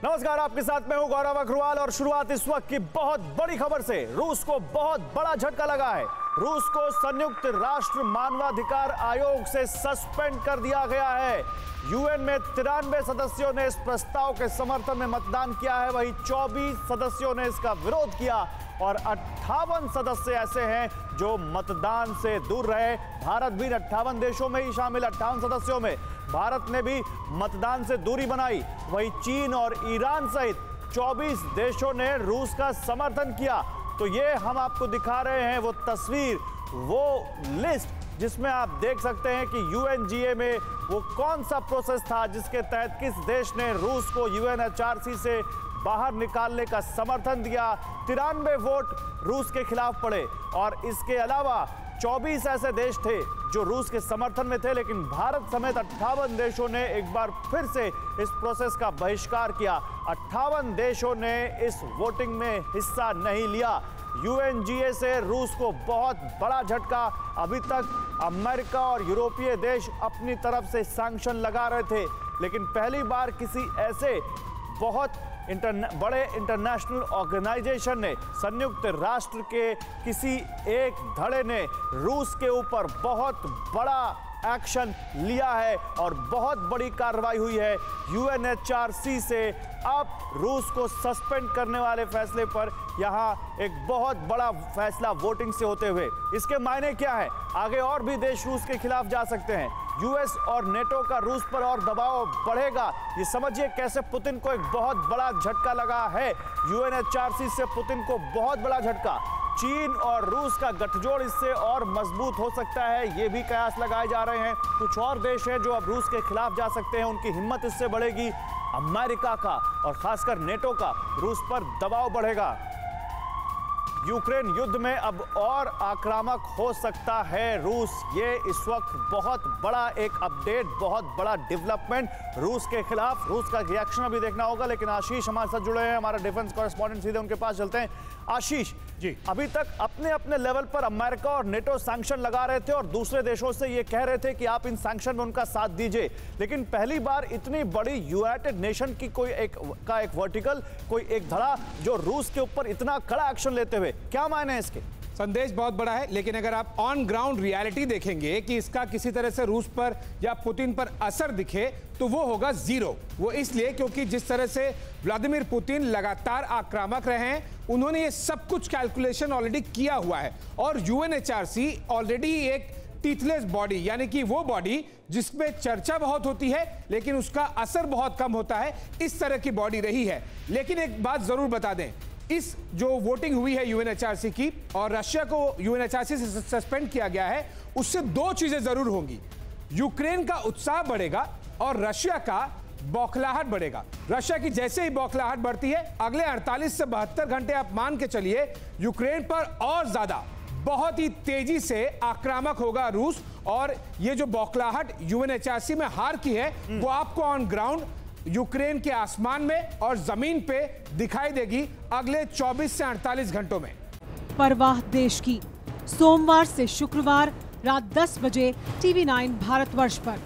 नमस्कार, आपके साथ मैं हूं गौरव अग्रवाल और शुरुआत इस वक्त की बहुत बड़ी खबर से। रूस को बहुत बड़ा झटका लगा है। रूस को संयुक्त राष्ट्र मानवाधिकार आयोग से सस्पेंड कर दिया गया है। यूएन में 93 सदस्यों ने इस प्रस्ताव के समर्थन में मतदान किया है, वहीं 24 सदस्यों ने इसका विरोध किया और 58 सदस्य ऐसे हैं जो मतदान से दूर रहे। भारत भी 58 देशों में ही शामिल, 58 सदस्यों में भारत ने भी मतदान से दूरी बनाई। वहीं चीन और ईरान सहित 24 देशों ने रूस का समर्थन किया। तो ये हम आपको दिखा रहे हैं वो तस्वीर, वो लिस्ट जिसमें आप देख सकते हैं कि यूएनजीए में वो कौन सा प्रोसेस था जिसके तहत किस देश ने रूस को यूएनएचआरसी से बाहर निकालने का समर्थन दिया। 93 वोट रूस के खिलाफ पड़े और इसके अलावा 24 ऐसे देश थे जो रूस के समर्थन में थे, लेकिन भारत समेत 58 देशों ने एक बार फिर से इस प्रोसेस का बहिष्कार किया। 58 देशों ने इस वोटिंग में हिस्सा नहीं लिया। यूएनजीए से रूस को बहुत बड़ा झटका। अभी तक अमेरिका और यूरोपीय देश अपनी तरफ से सैंक्शन लगा रहे थे, लेकिन पहली बार किसी ऐसे बहुत बड़े इंटरनेशनल ऑर्गेनाइजेशन ने, संयुक्त राष्ट्र के किसी एक धड़े ने रूस के ऊपर बहुत बड़ा एक्शन लिया है और बहुत बड़ी कार्रवाई हुई है। यूएनएचआरसी से अब रूस को सस्पेंड करने वाले फैसले पर यहां एक बहुत बड़ा फैसला वोटिंग से होते हुए। इसके मायने क्या है? आगे और भी देश रूस के खिलाफ जा सकते हैं। यूएस और नेटो का रूस पर और दबाव बढ़ेगा। ये समझिए कैसे पुतिन को एक बहुत बड़ा झटका लगा है। यूएनएचआरसी से पुतिन को बहुत बड़ा झटका। चीन और रूस का गठजोड़ इससे और मजबूत हो सकता है, ये भी कयास लगाए जा रहे हैं। कुछ और देश हैं जो अब रूस के खिलाफ जा सकते हैं, उनकी हिम्मत इससे बढ़ेगी। अमेरिका का और खासकर नेटो का रूस पर दबाव बढ़ेगा। यूक्रेन युद्ध में अब और आक्रामक हो सकता है रूस। ये इस वक्त बहुत बड़ा एक अपडेट, बहुत बड़ा डेवलपमेंट रूस के खिलाफ। रूस का रिएक्शन अभी देखना होगा, लेकिन आशीष हमारे साथ जुड़े हैं, हमारा डिफेंस कॉरेस्पॉन्डेंट, सीधे उनके पास चलते हैं। आशीष जी, अभी तक अपने अपने लेवल पर अमेरिका और नेटो सैंक्शन लगा रहे थे और दूसरे देशों से ये कह रहे थे कि आप इन सैंक्शन में उनका साथ दीजिए, लेकिन पहली बार इतनी बड़ी यूनाइटेड नेशन की कोई एक वर्टिकल, कोई एक धड़ा जो रूस के ऊपर इतना कड़ा एक्शन लेते हुए, क्या मायने हैं इसके? संदेश बहुत बड़ा है, लेकिन अगर आप ऑन ग्राउंड रियलिटी देखेंगे कि इसका किसी तरह से रूस पर या पुतिन पर असर दिखे तो वो होगा जीरो। वो इसलिए क्योंकि जिस तरह से व्लादिमीर पुतिन लगातार आक्रामक रहे हैं, उन्होंने ये सब कुछ कैलकुलेशन ऑलरेडी किया हुआ है और यूएनएचआरसी ऑलरेडी एक टीथलेस बॉडी, यानी कि वो बॉडी जिसमें चर्चा बहुत होती है लेकिन उसका असर बहुत कम होता है, इस तरह की बॉडी रही है। लेकिन एक बात जरूर बता दें, इस जो वोटिंग हुई है यूएनएचआरसी की और रशिया को यूएनएचआरसी से सस्पेंड किया गया है, उससे दो चीजें जरूर होंगी। यूक्रेन का उत्साह बढ़ेगा और रशिया का बौखलाहट बढ़ेगा। रशिया की जैसे ही बौखलाहट बढ़ती है, अगले 48 से 72 घंटे आप मान के चलिए यूक्रेन पर और ज्यादा बहुत ही तेजी से आक्रामक होगा रूस। और ये जो बौखलाहट यूएनएचआरसी में हार की है, वो आपको ऑन ग्राउंड यूक्रेन के आसमान में और जमीन पे दिखाई देगी अगले 24 से 48 घंटों में। परवाह देश की, सोमवार से शुक्रवार रात 10 बजे TV9 भारतवर्ष पर।